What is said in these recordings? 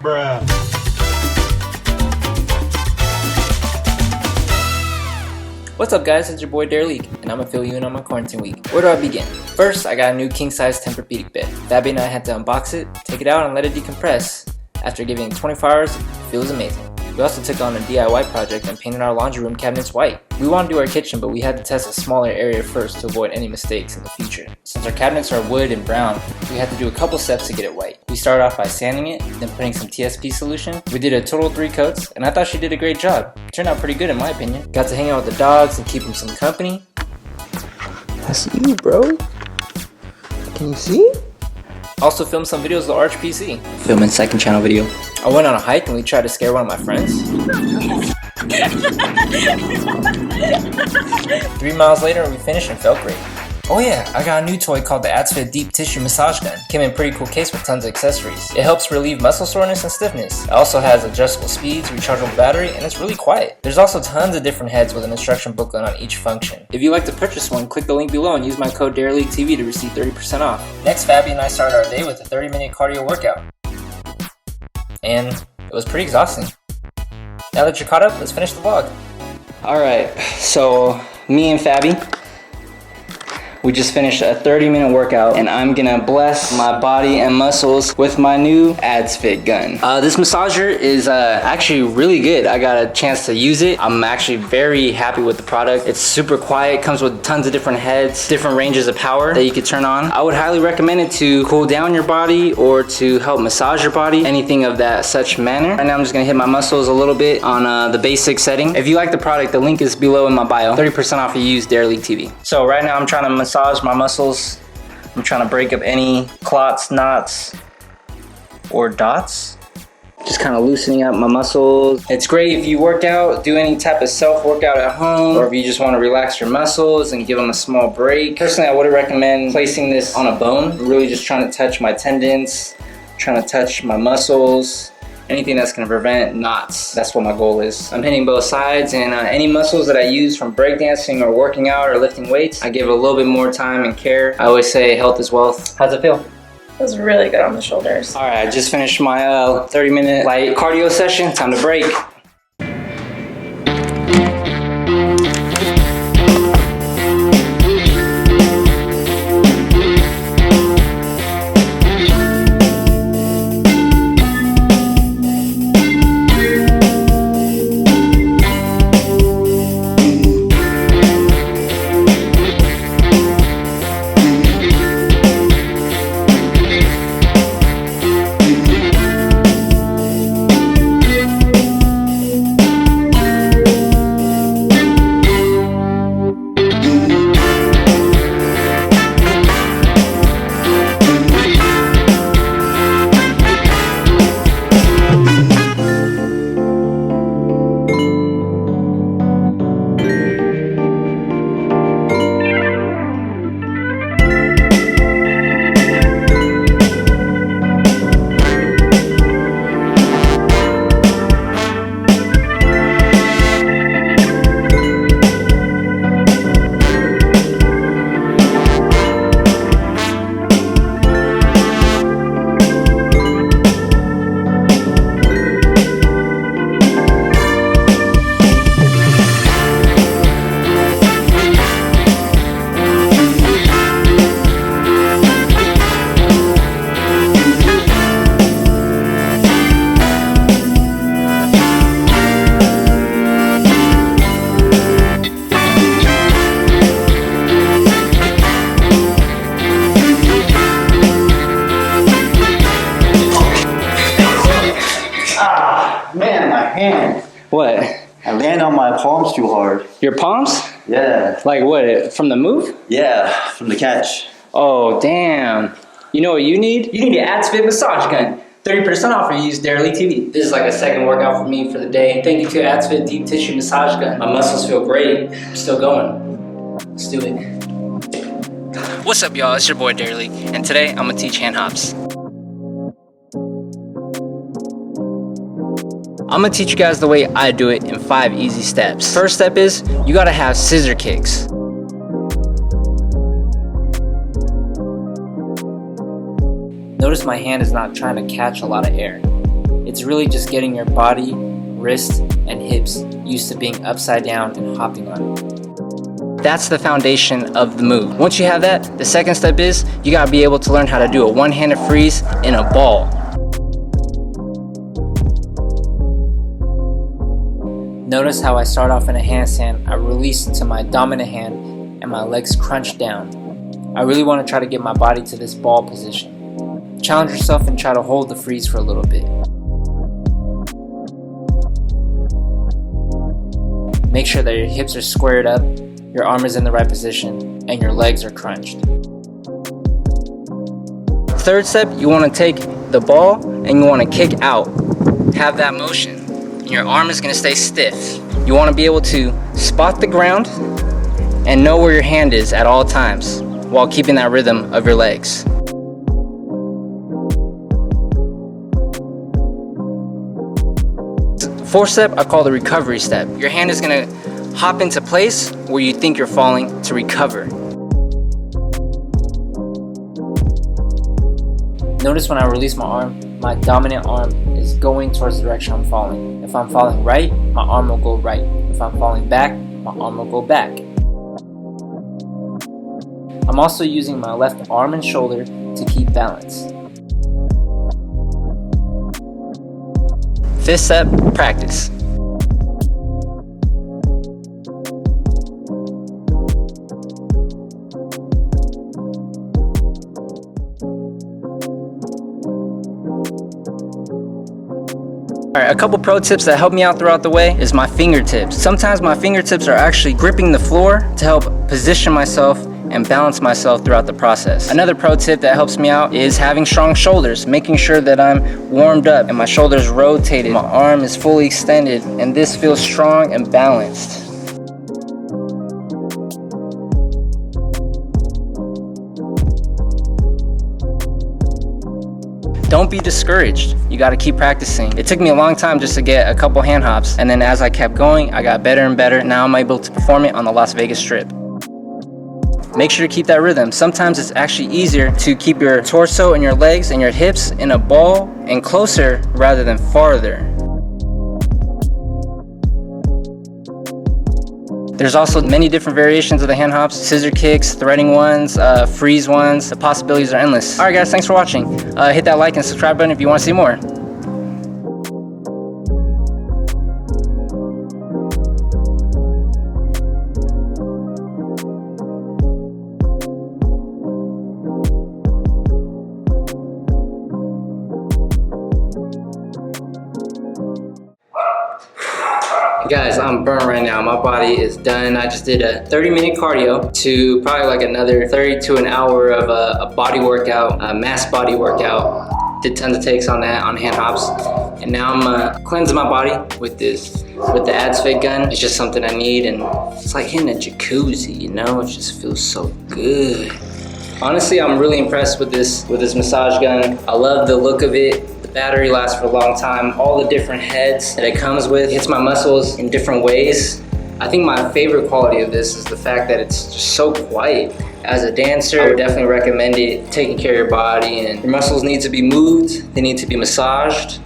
Bruh. What's up guys, it's your boy DERELEEK, and I'm gonna fill you in on my quarantine week. Where do I begin? First, I got a new king-size Tempur-Pedic bed. Fabi and I had to unbox it, take it out, and let it decompress. After giving it 24 hours, it feels amazing. We also took on a DIY project and painted our laundry room cabinets white. We wanted to do our kitchen, but we had to test a smaller area first to avoid any mistakes in the future. Since our cabinets are wood and brown, we had to do a couple steps to get it white. We started off by sanding it, then putting some TSP solution. We did a total of 3 coats, and I thought she did a great job. Turned out pretty good in my opinion. Got to hang out with the dogs and keep them some company. That's you, bro. Can you see? Also filmed some videos with the Arch PC. Filming second channel video. I went on a hike and we tried to scare one of my friends. 3 miles later we finished and felt great. Oh yeah, I got a new toy called the AddsFit Deep Tissue Massage Gun. Came in a pretty cool case with tons of accessories. It helps relieve muscle soreness and stiffness. It also has adjustable speeds, rechargeable battery, and it's really quiet. There's also tons of different heads with an instruction booklet on each function. If you'd like to purchase one, click the link below and use my code DERELEEKTV to receive 30% off. Next, Fabi and I started our day with a 30-minute cardio workout. And it was pretty exhausting. Now that you're caught up, let's finish the vlog. Alright, so me and Fabi, we just finished a 30-minute workout, and I'm gonna bless my body and muscles with my new AddsFit gun. This massager is actually really good. I got a chance to use it. I'm actually very happy with the product. It's super quiet, comes with tons of different heads, different ranges of power that you could turn on. I would highly recommend it to cool down your body or to help massage your body, anything of that such manner. Right now I'm just gonna hit my muscles a little bit on the basic setting. If you like the product, the link is below in my bio. 30% off if you use DERELEEKTV. So right now I'm trying to massage my muscles. I'm trying to break up any clots, knots, or dots. Just kind of loosening up my muscles. It's great if you work out, do any type of self-workout at home, or if you just want to relax your muscles and give them a small break. Personally, I wouldn't recommend placing this on a bone. I'm really just trying to touch my tendons, trying to touch my muscles, anything that's going to prevent knots. That's what my goal is. I'm hitting both sides, and any muscles that I use from breakdancing or working out or lifting weights, I give it a little bit more time and care. I always say health is wealth. How's it feel? It was really good on the shoulders. All right, I just finished my 30-minute light cardio session. Time to break. Man, my hand. What? I land on my palms too hard. Your palms? Yeah. Like what? From the move? Yeah, from the catch. Oh, damn. You know what you need? You need an AddsFit massage gun. 30% off when you use DERELEEKTV. This is like a second workout for me for the day. Thank you to AddsFit Deep Tissue Massage Gun. My muscles feel great. I'm still going. Let's do it. What's up, y'all? It's your boy DERELEEK, and today I'm gonna teach hand hops. I'm gonna teach you guys the way I do it in 5 easy steps. First step is, you gotta have scissor kicks. Notice my hand is not trying to catch a lot of air. It's really just getting your body, wrists, and hips used to being upside down and hopping on it. That's the foundation of the move. Once you have that, the second step is you gotta be able to learn how to do a one-handed freeze in a ball. Notice how I start off in a handstand, I release to my dominant hand, and my legs crunch down. I really want to try to get my body to this ball position. Challenge yourself and try to hold the freeze for a little bit. Make sure that your hips are squared up, your arm is in the right position, and your legs are crunched. Third step, you want to take the ball and you want to kick out. Have that motion. Your arm is going to stay stiff. You want to be able to spot the ground and know where your hand is at all times while keeping that rhythm of your legs. Fourth step, I call the recovery step. Your hand is going to hop into place where you think you're falling to recover. Notice when I release my arm, my dominant arm is going towards the direction I'm falling. If I'm falling right, my arm will go right. If I'm falling back, my arm will go back. I'm also using my left arm and shoulder to keep balance. Fifth step, practice. Alright, a couple pro tips that help me out throughout the way is my fingertips. Sometimes my fingertips are actually gripping the floor to help position myself and balance myself throughout the process. Another pro tip that helps me out is having strong shoulders, making sure that I'm warmed up and my shoulders rotated, my arm is fully extended, and this feels strong and balanced. Don't be discouraged. You gotta keep practicing. It took me a long time just to get a couple hand hops, and then as I kept going, I got better and better. Now I'm able to perform it on the Las Vegas Strip. Make sure to keep that rhythm. Sometimes it's actually easier to keep your torso and your legs and your hips in a ball and closer rather than farther. There's also many different variations of the hand hops, scissor kicks, threading ones, freeze ones. The possibilities are endless. All right guys, thanks for watching. Hit that like and subscribe button if you want to see more. Guys, I'm burnt right now. My body is done. I just did a 30-minute cardio to probably like another 30 to an hour of a body workout, a mass body workout. Did tons of takes on that, on hand hops. And now I'm cleansing my body with the AddsFit gun. It's just something I need, and it's like hitting a jacuzzi, you know? It just feels so good. Honestly, I'm really impressed with this massage gun. I love the look of it. Battery lasts for a long time. All the different heads that it comes with hits my muscles in different ways. I think my favorite quality of this is the fact that it's just so quiet. As a dancer, I would definitely recommend it. Taking care of your body, and your muscles need to be moved. They need to be massaged.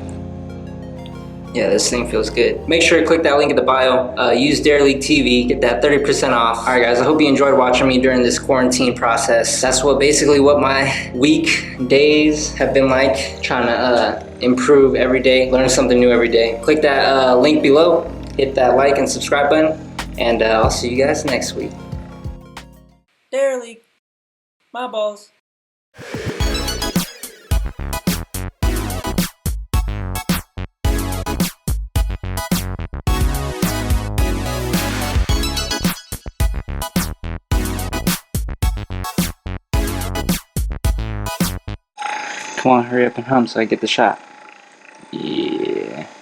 Yeah, this thing feels good. Make sure to click that link in the bio. Use DERELEEK TV, get that 30% off. All right guys, I hope you enjoyed watching me during this quarantine process. That's basically what my days have been like, trying to improve every day, learn something new every day. Click that link below, hit that like and subscribe button, and I'll see you guys next week. DERELEEK, my balls. Come on, hurry up and hum so I get the shot. Yeah.